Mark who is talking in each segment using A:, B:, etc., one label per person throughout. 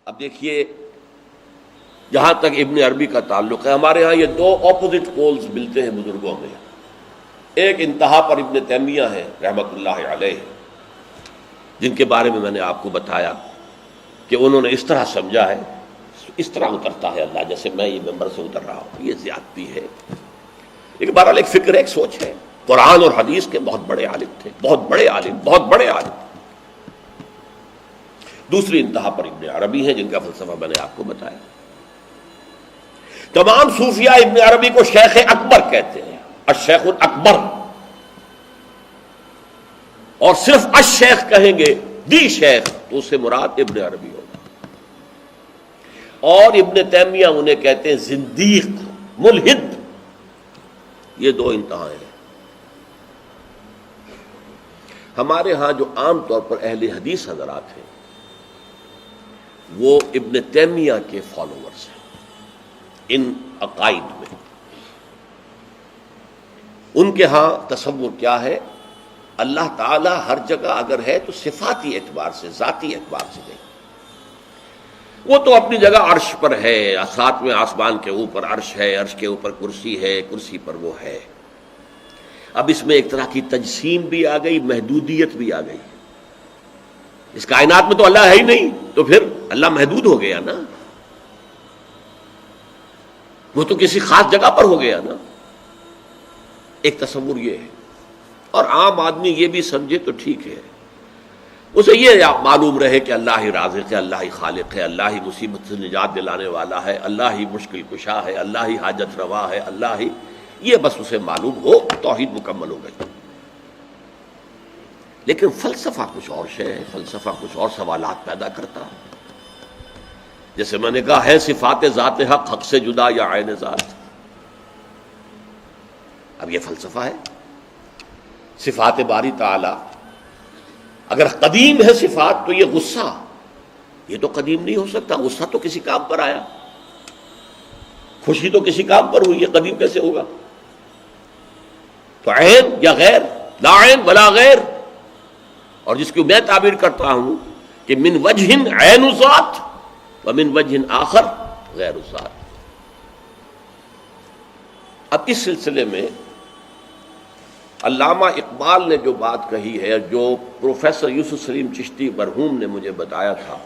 A: اب دیکھیے جہاں تک ابن عربی کا تعلق ہے، ہمارے ہاں یہ دو اپوزٹ پولز ملتے ہیں بزرگوں میں. ایک انتہا پر ابن تیمیہ ہے رحمۃ اللہ علیہ، جن کے بارے میں نے آپ کو بتایا کہ انہوں نے اس طرح سمجھا ہے، اس طرح اترتا ہے اللہ جیسے میں یہ ممبر سے اتر رہا ہوں، یہ زیادتی ہے. لیکن بہرحال ایک فکر ہے، ایک سوچ ہے. قرآن اور حدیث کے بہت بڑے عالم تھے، بہت بڑے عالم، بہت بڑے عالم. دوسری انتہا پر ابن عربی ہیں جن کا فلسفہ میں نے آپ کو بتایا. تمام صوفیاء ابن عربی کو شیخ اکبر کہتے ہیں، الشیخ الاکبر، اور صرف الشیخ کہیں گے، دی شیخ، تو اس سے مراد ابن عربی ہوگا. اور ابن تیمیہ انہیں کہتے ہیں زندیق، ملحد. یہ دو انتہائیں ہیں. ہمارے ہاں جو عام طور پر اہل حدیث حضرات ہیں وہ ابن تیمیہ کے فالوورز ہیں ان عقائد میں. ان کے ہاں تصور کیا ہے؟ اللہ تعالی ہر جگہ اگر ہے تو صفاتی اعتبار سے، ذاتی اعتبار سے نہیں. وہ تو اپنی جگہ عرش پر ہے، ساتویں آسمان کے اوپر عرش ہے، عرش کے اوپر کرسی ہے، کرسی پر وہ ہے. اب اس میں ایک طرح کی تجسیم بھی آ گئی، محدودیت بھی آ گئی. اس کائنات میں تو اللہ ہے ہی نہیں، تو پھر اللہ محدود ہو گیا نا، وہ تو کسی خاص جگہ پر ہو گیا نا. ایک تصور یہ ہے. اور عام آدمی یہ بھی سمجھے تو ٹھیک ہے، اسے یہ معلوم رہے کہ اللہ ہی رازق ہے، اللہ ہی خالق ہے، اللہ ہی مصیبت سے نجات دلانے والا ہے، اللہ ہی مشکل کشا ہے، اللہ ہی حاجت روا ہے، اللہ ہی، یہ بس اسے معلوم ہو، توحید مکمل ہو گئی. لیکن فلسفہ کچھ اور شے ہے، فلسفہ کچھ اور سوالات پیدا کرتا ہے. جیسے میں نے کہا ہے صفات ذات حق، حق سے جدا یا عین ذات. اب یہ فلسفہ ہے. صفات باری تعالی اگر قدیم ہے صفات، تو یہ غصہ، یہ تو قدیم نہیں ہو سکتا. غصہ تو کسی کام پر آیا، خوشی تو کسی کام پر ہوئی، یہ قدیم کیسے ہوگا؟ تو عین یا غیر، لا عین ولا غیر. اور جس کو میں تعبیر کرتا ہوں کہ من وجہ عین ذات ومن وجہ آخر غیر ذات. اب اس سلسلے میں علامہ اقبال نے جو بات کہی ہے، جو پروفیسر یوسف سلیم چشتی مرحوم نے مجھے بتایا تھا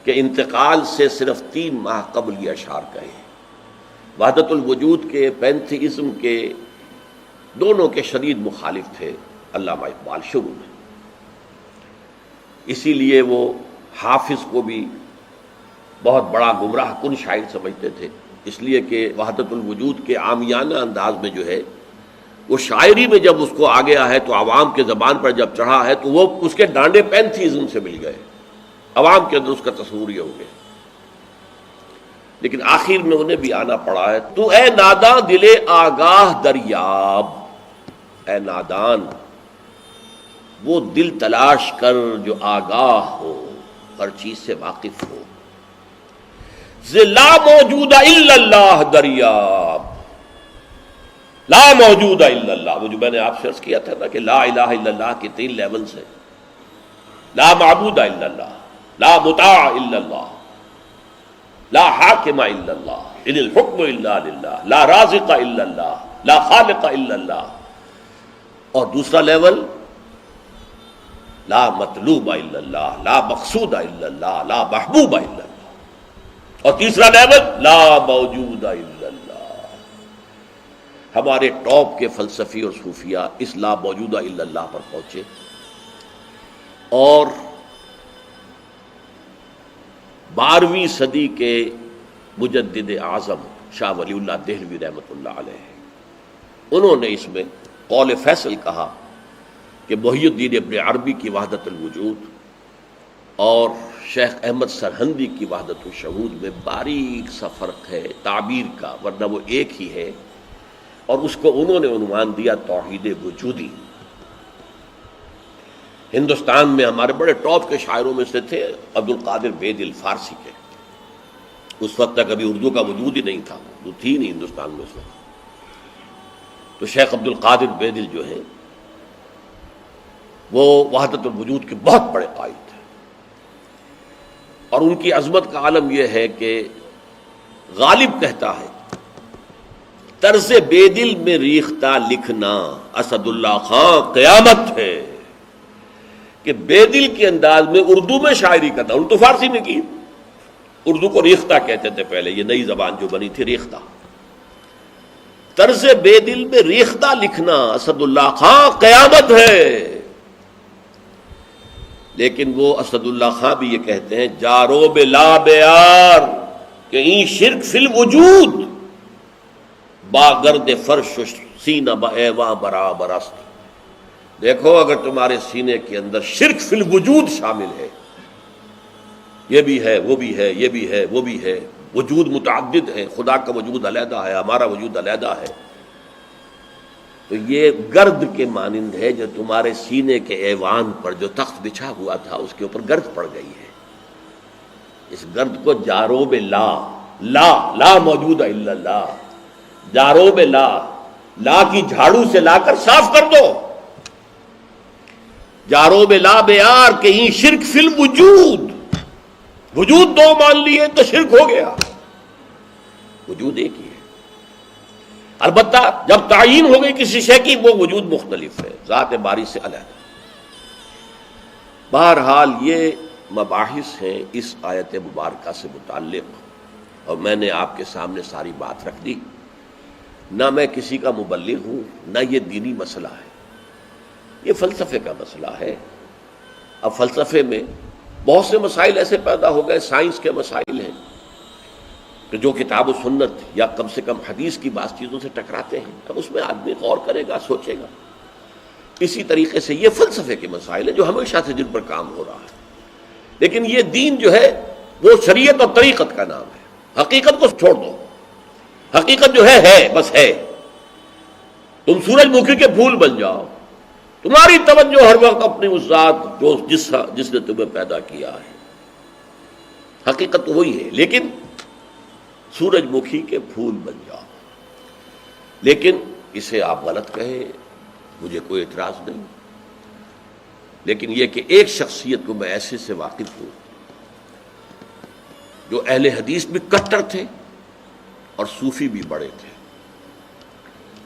A: کہ انتقال سے صرف 3 ماہ قبل یہ اشعار کہے. وحدت الوجود کے، پینتھیزم کے، دونوں کے شدید مخالف تھے علامہ اقبال شروع میں. اسی لیے وہ حافظ کو بھی بہت بڑا گمراہ کن شاعر سمجھتے تھے، اس لیے کہ وحدت الوجود کے عامیانہ انداز میں جو ہے وہ شاعری میں جب اس کو آ گیا ہے تو عوام کے زبان پر جب چڑھا ہے تو وہ اس کے ڈانڈے پینتھیزم سے مل گئے، عوام کے اندر اس کا تصور یہ ہو گیا. لیکن آخر میں انہیں بھی آنا پڑا ہے. تو اے ناداں دل آگاہ دریاب، اے نادان وہ دل تلاش کر جو آگاہ ہو، ہر چیز سے واقف ہو. لا موجود الا اللہ دریاب، لا موجود الا اللہ. وہ جو میں نے آپ سے عرض کیا تھا نا کہ لا الہ الا اللہ کے 3 لیولز ہیں. لا معبود الا اللہ، لا مطاع الا اللہ، لا حاکم الا اللہ، ان الحکم الا للہ، لا رازق الا اللہ، لا خالق الا اللہ. اور دوسرا لیول لا مطلوب الا اللہ، لا مقصود الا اللہ، لا محبوب الا اللہ. اور تیسرا لیول لا موجود الا اللہ. ہمارے ٹاپ کے فلسفی اور صوفیاء اس لا موجودہ الا اللہ پر پہنچے. اور 12ویں صدی کے مجدد اعظم شاہ ولی اللہ دہلوی رحمۃ اللہ علیہ، انہوں نے اس میں قول فیصل کہا کہ محی الدین ابن عربی کی وحدت الوجود اور شیخ احمد سرہندی کی وحدت الشہود میں باریک سا فرق ہے تعبیر کا، ورنہ وہ ایک ہی ہے. اور اس کو انہوں نے عنوان دیا توحید وجودی. ہندوستان میں ہمارے بڑے ٹاپ کے شاعروں میں سے تھے عبد القادر بید الفارسی کے. اس وقت تک ابھی اردو کا وجود ہی نہیں تھا، اردو تھی نہیں ہندوستان میں اس وقت. تو شیخ عبد القادر بیدل جو ہیں وہ وحدت الوجود کے بہت بڑے قائد تھے. اور ان کی عظمت کا عالم یہ ہے کہ غالب کہتا ہے طرز بے دل میں ریختہ لکھنا اسد اللہ خان قیامت ہے، کہ بے دل کے انداز میں اردو میں شاعری کرتا، اردو فارسی میں کی، اردو کو ریختہ کہتے تھے پہلے، یہ نئی زبان جو بنی تھی ریختہ، طرز بے دل میں ریختہ لکھنا اسد اللہ خان قیامت ہے۔ لیکن وہ اسد اللہ خان بھی یہ کہتے ہیں جارو بلا بیار کہ این شرک فی الوجود با گرد فرش سینہ با ایواں برابر است۔ دیکھو اگر تمہارے سینے کے اندر شرک فی الوجود شامل ہے، یہ بھی ہے وہ بھی ہے یہ بھی ہے وہ بھی ہے، وجود متعدد ہے، خدا کا وجود علیحدہ ہے، ہمارا وجود علیحدہ ہے، تو یہ گرد کے مانند ہے جو تمہارے سینے کے ایوان پر جو تخت بچھا ہوا تھا اس کے اوپر گرد پڑ گئی ہے۔ اس گرد کو جاروب لا، لا موجود ہے الا اللہ، جاروب لا کی جھاڑو سے لا کر صاف کر دو، جاروب لا بیار کہ یہ شرک فی الوجود، وجود دو مان لیے تو شرک ہو گیا، وجود ایک ہی ہے۔ البتہ جب تعین ہو گئی کسی شے کی وہ وجود مختلف ہے، ذات باری سے علیحدہ۔ بہرحال یہ مباحث ہیں اس آیت مبارکہ سے متعلق، اور میں نے آپ کے سامنے ساری بات رکھ دی۔ نہ میں کسی کا مبلغ ہوں، نہ یہ دینی مسئلہ ہے، یہ فلسفے کا مسئلہ ہے۔ اب فلسفے میں بہت سے مسائل ایسے پیدا ہو گئے، سائنس کے مسائل ہیں کہ جو کتاب و سنت یا کم سے کم حدیث کی بعض چیزوں سے ٹکراتے ہیں، اب اس میں آدمی غور کرے گا، سوچے گا۔ اسی طریقے سے یہ فلسفے کے مسائل ہیں جو ہمیشہ سے جن پر کام ہو رہا ہے، لیکن یہ دین جو ہے وہ شریعت اور طریقت کا نام ہے۔ حقیقت کو چھوڑ دو، حقیقت جو ہے بس ہے۔ تم سورج مکھی کے پھول بن جاؤ، تمہاری توجہ ہر وقت اپنی اس ذات جو جس نے تمہیں پیدا کیا ہے، حقیقت تو وہی ہے، لیکن سورج مکھی کے پھول بن جاؤ۔ لیکن اسے آپ غلط کہیں، مجھے کوئی اعتراض نہیں، لیکن یہ کہ ایک شخصیت کو میں ایسے سے واقف ہوں جو اہل حدیث بھی کٹر تھے اور صوفی بھی بڑے تھے۔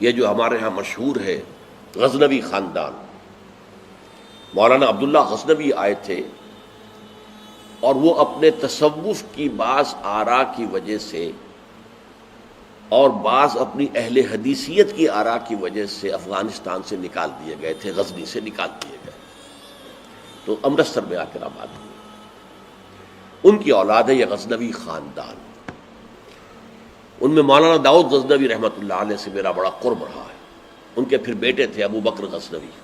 A: یہ جو ہمارے ہاں مشہور ہے غزنوی خاندان، مولانا عبداللہ غزنوی آئے تھے اور وہ اپنے تصوف کی بعض آراء کی وجہ سے اور بعض اپنی اہل حدیثیت کی آراء کی وجہ سے افغانستان سے نکال دیے گئے تھے، غزنی سے نکال دیے گئے، تو امرتسر میں آ کر آباد ہوئے۔ ان کی اولاد ہے یہ غزنوی خاندان، ان میں مولانا داؤد غزنوی رحمۃ اللہ علیہ سے میرا بڑا قرب رہا ہے۔ ان کے پھر بیٹے تھے ابو بکر غزنوی،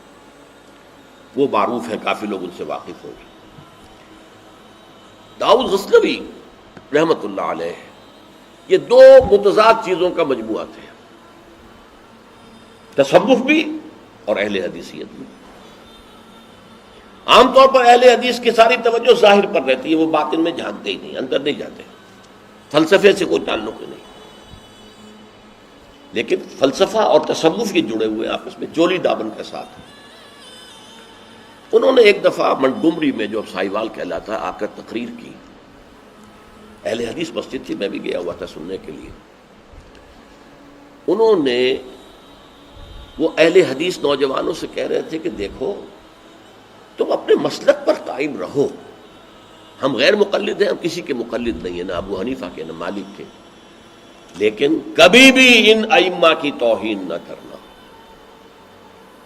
A: وہ معروف ہیں، کافی لوگ ان سے واقف ہوں گے۔ داؤد غزنوی رحمۃ اللہ علیہ یہ دو متضاد چیزوں کا مجموعہ تھے، تصوف بھی اور اہل حدیثیت بھی۔ عام طور پر اہل حدیث کی ساری توجہ ظاہر پر رہتی ہے، وہ باطن میں جھانکتے ہی نہیں، اندر نہیں جاتے، فلسفے سے کوئی تعلق ہی نہیں۔ لیکن فلسفہ اور تصوف یہ جڑے ہوئے آپس میں چولی دامن کے ساتھ۔ انہوں نے ایک دفعہ منٹگمری میں جو اب ساہیوال کہلاتا ہے آ کر تقریر کی، اہل حدیث مسجد تھی، میں بھی گیا ہوا تھا سننے کے لیے۔ انہوں نے وہ اہل حدیث نوجوانوں سے کہہ رہے تھے کہ دیکھو تم اپنے مسلک پر قائم رہو، ہم غیر مقلد ہیں، ہم کسی کے مقلد نہیں ہیں، نہ ابو حنیفہ کے نہ مالک کے، لیکن کبھی بھی ان ائمہ کی توہین نہ کرنا۔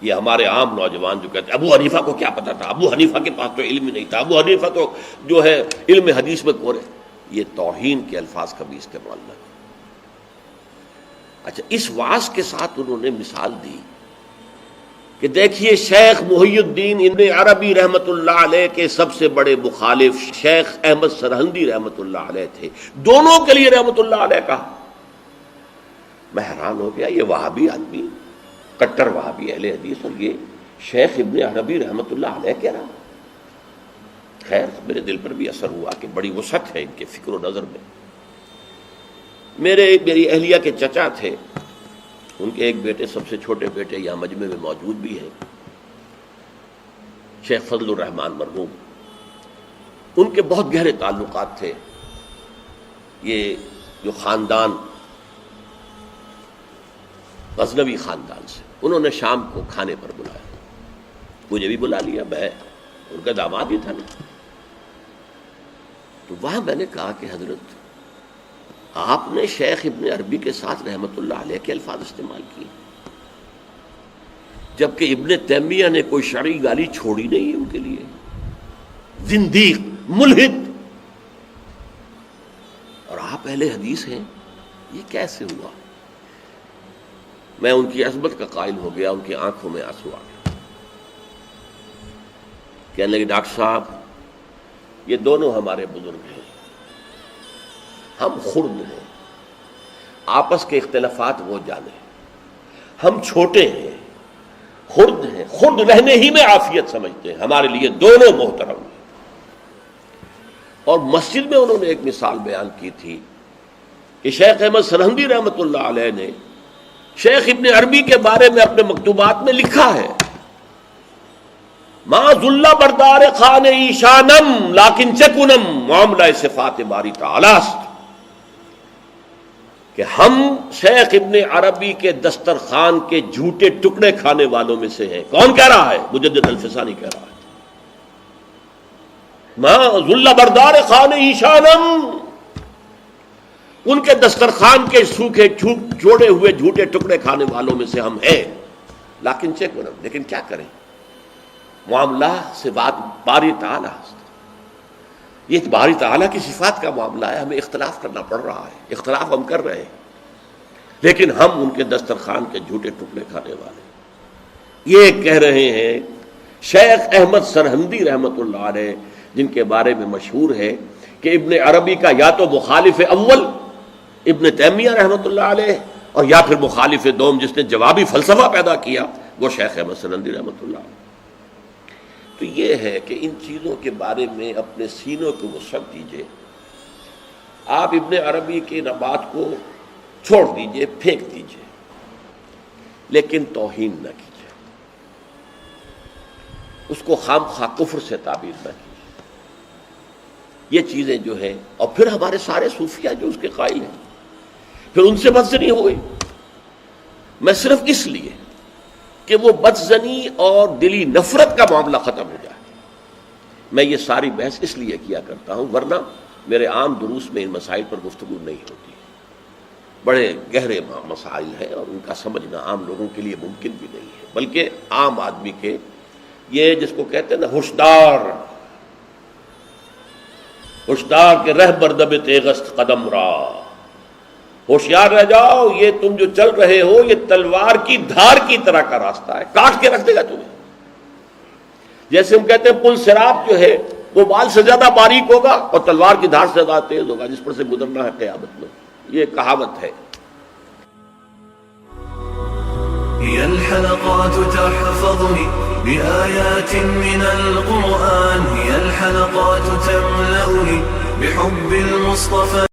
A: یہ ہمارے عام نوجوان جو کہتے ہیں ابو حنیفہ کو کیا پتا تھا، ابو حنیفہ کے پاس تو علم ہی نہیں تھا، ابو حنیفہ تو جو ہے علم حدیث میں کورے، یہ توہین کے الفاظ کبھی استعمال نہ کریں۔ اچھا، اس واعظ کے ساتھ انہوں نے مثال دی کہ دیکھیے شیخ محی الدین ابن عربی رحمۃ اللہ علیہ کے سب سے بڑے مخالف شیخ احمد سرہندی رحمۃ اللہ علیہ تھے، دونوں کے لیے رحمۃ اللہ علیہ کہا۔ میں حیران ہو گیا، یہ وہابی آدمی، کٹر وہابی اہل حدیث، اور یہ شیخ ابن عربی رحمۃ اللہ علیہ کہہ رہا۔ خیر میرے دل پر بھی اثر ہوا کہ بڑی وسعت ہے ان کے فکر و نظر میں۔ میری اہلیہ کے چچا تھے، ان کے ایک بیٹے، سب سے چھوٹے بیٹے یہاں مجمع میں موجود بھی ہیں، شیخ فضل الرحمان مرحوم۔ ان کے بہت گہرے تعلقات تھے یہ جو خاندان غزنوی خاندان سے. انہوں نے شام کو کھانے پر بلایا, مجھے بھی بلا لیا, میں ان کا داماد ہی تھا نا. تو وہاں میں نے کہا کہ حضرت آپ نے شیخ ابن عربی کے ساتھ رحمت اللہ علیہ کے الفاظ استعمال کیے, جبکہ ابن تیمیہ نے کوئی شرعی گالی چھوڑی نہیں ان کے لیے. زندیق, ملحد, اور آپ اہل حدیث ہیں, یہ کیسے ہوا؟ میں ان کی عظمت کا قائل ہو گیا, ان کی آنکھوں میں آنسو آ گیا. کہنے لگے ڈاکٹر صاحب یہ دونوں ہمارے بزرگ ہیں, ہم خرد ہیں, آپس کے اختلافات وہ جانے, ہم چھوٹے ہیں, خرد ہیں, خرد رہنے ہی میں عافیت سمجھتے ہیں, ہمارے لیے دونوں محترم ہیں. اور مسجد میں انہوں نے ایک مثال بیان کی تھی کہ شیخ احمد سرہندی رحمۃ اللہ علیہ نے شیخ ابن عربی کے بارے میں اپنے مکتوبات میں لکھا ہے ما ذل بردار خان ایشانم لیکن چکنم معاملہ صفات باری تعالی است, کہ ہم شیخ ابن عربی کے دسترخوان کے جھوٹے ٹکڑے کھانے والوں میں سے ہیں. کون کہہ رہا ہے؟ مجدد الفسانی کہہ رہا ہے. ما ذل بردار خان ایشانم, ان کے دسترخوان کے سوکھے جوڑے ہوئے جھوٹے ٹکڑے کھانے والوں میں سے ہم ہیں. لیکن چکنم, لیکن کیا کریں, معاملہ سے بات باری تعالی است. یہ باری تعالیٰ کی صفات کا معاملہ ہے, ہمیں اختلاف کرنا پڑ رہا ہے, اختلاف ہم کر رہے ہیں, لیکن ہم ان کے دسترخوان کے جھوٹے ٹکڑے کھانے والے. یہ کہہ رہے ہیں شیخ احمد سرہندی رحمۃ اللہ علیہ, جن کے بارے میں مشہور ہے کہ ابن عربی کا یا تو مخالف اول ابن تیمیہ رحمۃ اللہ علیہ, اور یا پھر مخالف دوم جس نے جوابی فلسفہ پیدا کیا وہ شیخ احمد سرہندی رحمۃ اللہ علیہ. تو یہ ہے کہ ان چیزوں کے بارے میں اپنے سینوں کو وسعت دیجیے. آپ ابن عربی کی بات کو چھوڑ دیجیے, پھینک دیجیے, لیکن توہین نہ کیجیے, اس کو خام خواہ کفر سے تعبیر نہ کیجیے. یہ چیزیں جو ہیں, اور پھر ہمارے سارے صوفیہ جو اس کے قائل ہیں, پھر ان سے بدزنی ہو گئی. میں صرف اس لیے کہ وہ بدزنی اور دلی نفرت کا معاملہ ختم ہو جائے, میں یہ ساری بحث اس لیے کیا کرتا ہوں, ورنہ میرے عام دروس میں ان مسائل پر گفتگو نہیں ہوتی. بڑے گہرے مسائل ہیں اور ان کا سمجھنا عام لوگوں کے لیے ممکن بھی نہیں ہے, بلکہ عام آدمی کے, یہ جس کو کہتے ہیں نا ہوشدار, ہوشدار کے رہ بردب تیغست قدم را, ہوشیار رہ جاؤ, یہ تم جو چل رہے ہو یہ تلوار کی دھار کی طرح کا راستہ ہے, کاٹ کے رکھ دے گا تمہیں. جیسے ہم کہتے ہیں پل صراط جو ہے وہ بال سے زیادہ باریک ہوگا اور تلوار کی دھار سے زیادہ تیز ہوگا, جس پر سے گزرنا ہے قیامت میں. یہ کہاوت ہے.
B: هي الحلقات تحفظني بآيات من القرآن, هي الحلقات تملأني بحب المصطفى.